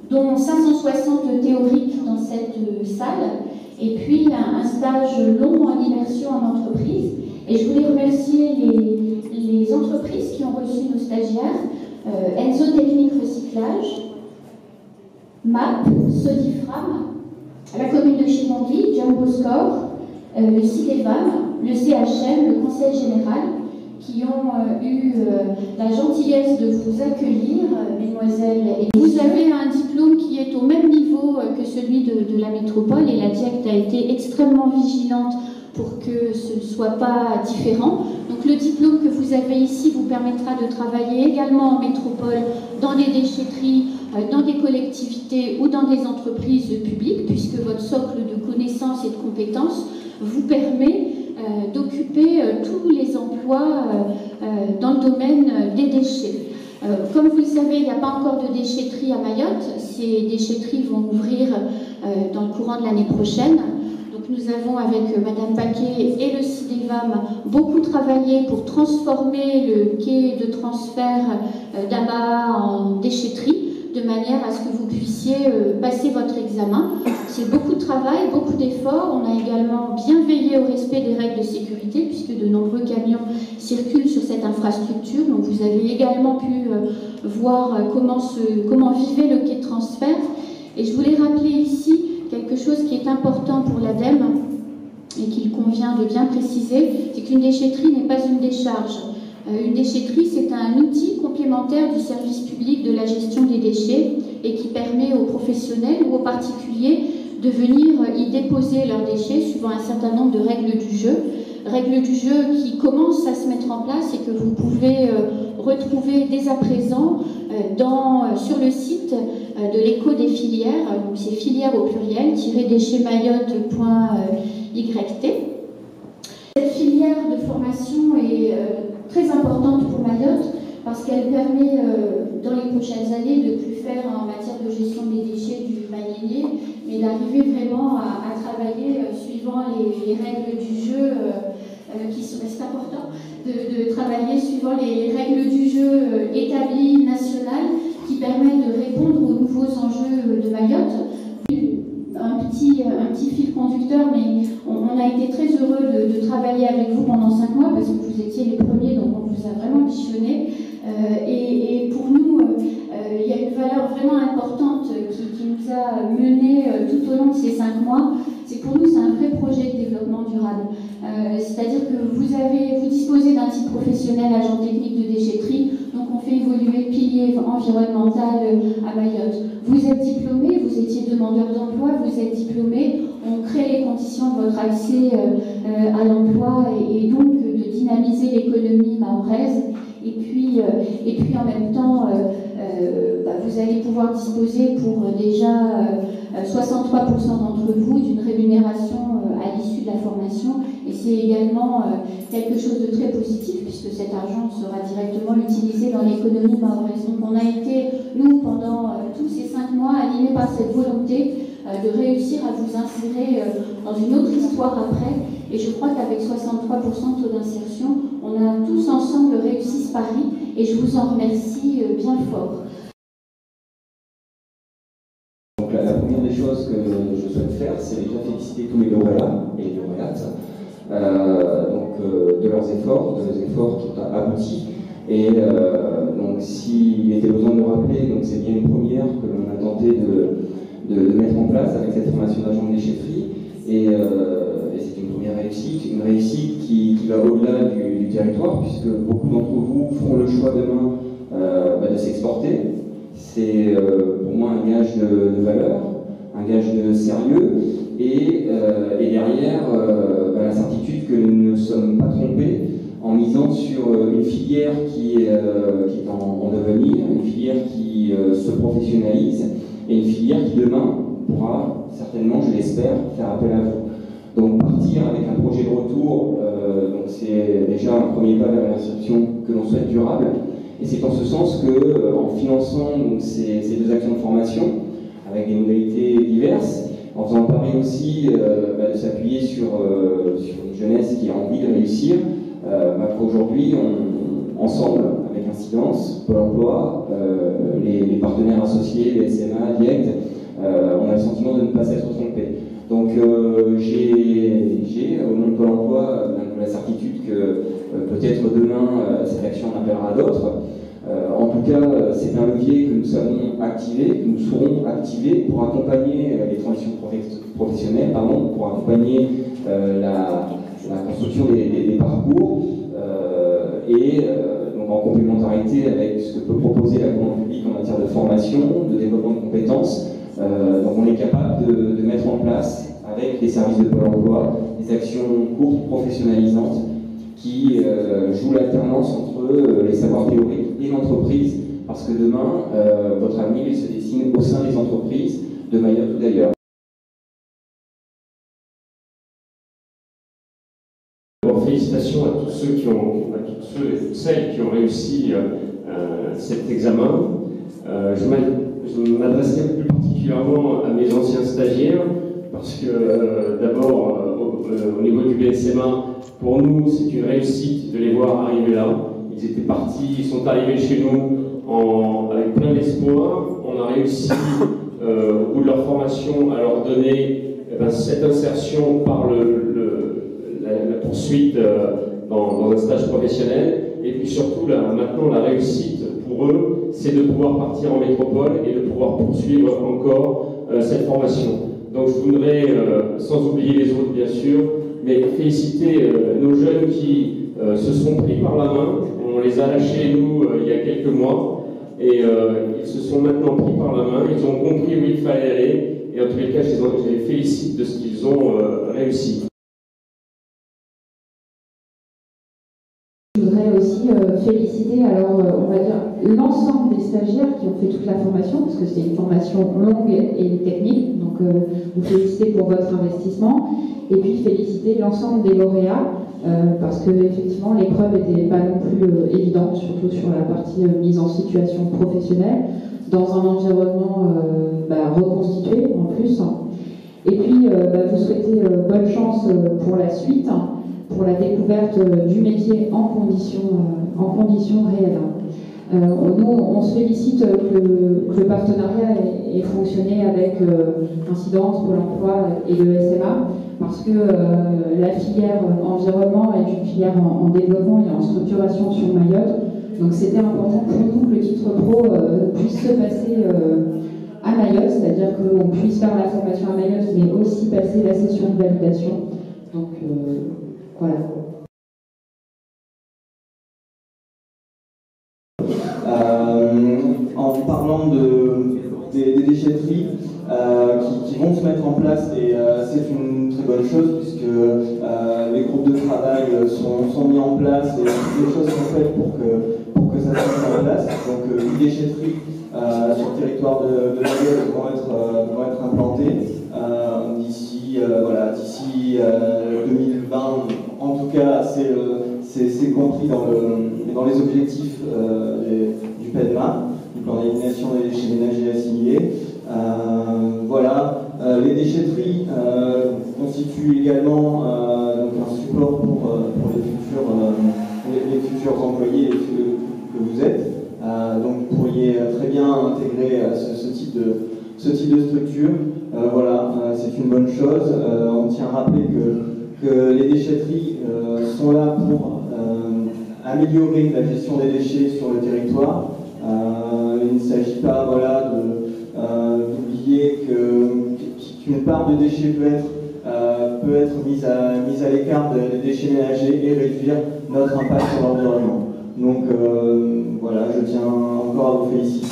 dont 560 théoriques dans cette salle, et puis un stage long en immersion en entreprise. Et je voulais remercier les entreprises qui ont reçu nos stagiaires, Enzo Technique Recyclage, MAP, Sodifram, la commune de Chimongui, Jumbo Score, le CIDEVAM, le CHM, le Conseil Général, qui ont eu la gentillesse de vous accueillir, mesdemoiselles. Et vous avez un diplôme qui est au même niveau que celui de la métropole, et la DIECT a été extrêmement vigilante pour que ce ne soit pas différent. Donc le diplôme que vous avez ici vous permettra de travailler également en métropole, dans des déchetteries, dans des collectivités ou dans des entreprises publiques, puisque votre socle de connaissances et de compétences vous permet d'occuper tous les emplois dans le domaine des déchets. Comme vous le savez, il n'y a pas encore de déchetterie à Mayotte. Ces déchetteries vont ouvrir dans le courant de l'année prochaine. Donc nous avons, avec Madame Paquet et le CIDEVAM, beaucoup travaillé pour transformer le quai de transfert d'Aba en déchetterie, de manière à ce que vous puissiez passer votre examen. C'est beaucoup de travail, beaucoup d'efforts. On a également bien veillé au respect des règles de sécurité, puisque de nombreux camions circulent sur cette infrastructure. Donc vous avez également pu voir comment vivait le quai de transfert. Et je voulais rappeler ici quelque chose qui est important pour l'ADEME et qu'il convient de bien préciser, c'est qu'une déchetterie n'est pas une décharge. Une déchetterie, c'est un outil complémentaire du service public de la gestion des déchets et qui permet aux professionnels ou aux particuliers de venir y déposer leurs déchets suivant un certain nombre de règles du jeu. Règles du jeu qui commencent à se mettre en place et que vous pouvez retrouver dès à présent sur le site de l'écho des filières, donc c'est filières au pluriel, -mayotte.yt. Cette filière de formation est très importante pour Mayotte parce qu'elle permet dans les prochaines années de ne plus faire en matière de gestion des déchets du maïnier, mais d'arriver vraiment à travailler suivant les règles du jeu c'est important de travailler suivant les règles du jeu établies nationales qui permettent de répondre aux nouveaux enjeux de Mayotte. Un petit fil conducteur, mais on a été très heureux de travailler avec vous pendant 5 mois parce que vous étiez les premiers, donc on vous a vraiment missionné. Et pour nous, il y a une valeur vraiment importante qui nous a menés tout au long de ces 5 mois. C'est pour nous, c'est un vrai projet de développement durable. C'est-à-dire que vous disposez d'un titre professionnel agent technique de déchetterie, donc on fait évoluer le pilier environnemental à Mayotte. Vous êtes diplômé, vous étiez demandeur d'emploi, vous êtes diplômé, on crée les conditions de votre accès à l'emploi et donc de dynamiser l'économie mahoraise. Et puis en même temps, vous allez pouvoir disposer pour déjà 63% d'entre vous d'une rémunération à l'issue de la formation. Et c'est également quelque chose de très positif puisque cet argent sera directement utilisé dans l'économie mahoraise. Donc on a été, nous, pendant tous ces 5 mois, animés par cette volonté de réussir à vous insérer dans une autre histoire après. Et je crois qu'avec 63% de taux d'insertion, on a tous ensemble réussi ce pari et je vous en remercie bien fort. Donc la première des choses que je souhaite faire, c'est déjà féliciter tous les lauréats et les lauréates de leurs efforts qui ont abouti. Et donc s'il était besoin de le rappeler, c'est bien une première que l'on a tenté de mettre en place avec cette formation d'agent de déchetterie. Et c'est une première réussite, qui va au-delà du territoire, puisque beaucoup d'entre vous feront le choix demain de s'exporter. C'est pour moi un gage de valeur, un gage de sérieux, et derrière la certitude que nous ne sommes pas trompés en misant sur une filière qui est en devenir, une filière qui se professionnalise, et une filière qui demain pourra certainement, je l'espère, faire appel à vous. Donc partir avec un projet de retour, c'est déjà un premier pas vers l'insertion que l'on souhaite durable. Et c'est en ce sens qu'en finançant ces 2 actions de formation, avec des modalités diverses, en faisant le pari aussi de s'appuyer sur une jeunesse qui a envie de réussir, qu'aujourd'hui, ensemble, avec Incidence, Pôle emploi, les partenaires associés, les SMA, DIECT, cette action en appellera d'autres. En tout cas, c'est un levier que nous savons activer, que nous saurons activer pour accompagner les transitions professionnelles, pour accompagner la construction des parcours donc en complémentarité avec ce que peut proposer la commande publique en matière de formation, de développement de compétences. Donc on est capable de mettre en place, avec les services de Pôle emploi, des actions courtes, professionnalisantes, qui jouent l'alternance entre les savoirs théoriques et l'entreprise, parce que demain, votre avenir il se dessine au sein des entreprises, de Mayotte ou d'ailleurs. Félicitations à tous ceux et toutes celles qui ont réussi cet examen. Je m'adresserai plus particulièrement à mes anciens stagiaires, parce que d'abord, au niveau du BSMA, pour nous, c'est une réussite de les voir arriver là. Ils étaient partis, ils sont arrivés chez nous avec plein d'espoir. On a réussi, au bout de leur formation, à leur donner cette insertion par la poursuite dans un stage professionnel. Et puis surtout, maintenant, la réussite pour eux, c'est de pouvoir partir en métropole et de pouvoir poursuivre encore cette formation. Donc je voudrais, sans oublier les autres bien sûr, mais féliciter nos jeunes qui se sont pris par la main. On les a lâchés, nous, il y a quelques mois, et ils se sont maintenant pris par la main, ils ont compris où il fallait aller, et en tous les cas, je les félicite de ce qu'ils ont réussi. Je voudrais aussi féliciter, on va dire, l'ensemble des stagiaires qui ont fait toute la formation, parce que c'est une formation longue et technique, donc vous féliciter pour votre investissement, et puis féliciter l'ensemble des lauréats, parce que effectivement l'épreuve n'était pas non plus évidente, surtout sur la partie mise en situation professionnelle, dans un environnement reconstitué en plus. Et puis vous souhaitez bonne chance pour la suite, pour la découverte du métier en conditions réelles. Nous, on se félicite que le partenariat ait fonctionné avec Incidence, Pôle emploi et le SMA, parce que la filière environnement est une filière en développement et en structuration sur Mayotte. Donc c'était important pour nous que le titre pro puisse se passer à Mayotte, c'est-à-dire qu'on puisse faire la formation à Mayotte, mais aussi passer la session de validation. Donc voilà. En parlant des déchetteries qui vont se mettre en place, et c'est une très bonne chose puisque les groupes de travail sont mis en place et des choses sont faites pour que ça se mette en place. Donc 8 déchetteries sur le territoire de la Mayotte vont être implantées d'ici 2020. En tout cas, c'est compris dans les objectifs du PEDMA, du plan d'élimination des déchets ménagers assimilés. Les déchetteries constituent également donc un support pour les futurs employés que vous êtes. Donc vous pourriez très bien intégrer ce type de structure. C'est une bonne chose. On tient à rappeler que les déchetteries sont là pour améliorer la gestion des déchets sur le territoire. Il ne s'agit pas d'oublier qu'une part de déchets peut être mise à l'écart des déchets ménagers et réduire notre impact sur l'environnement. Donc je tiens encore à vous féliciter.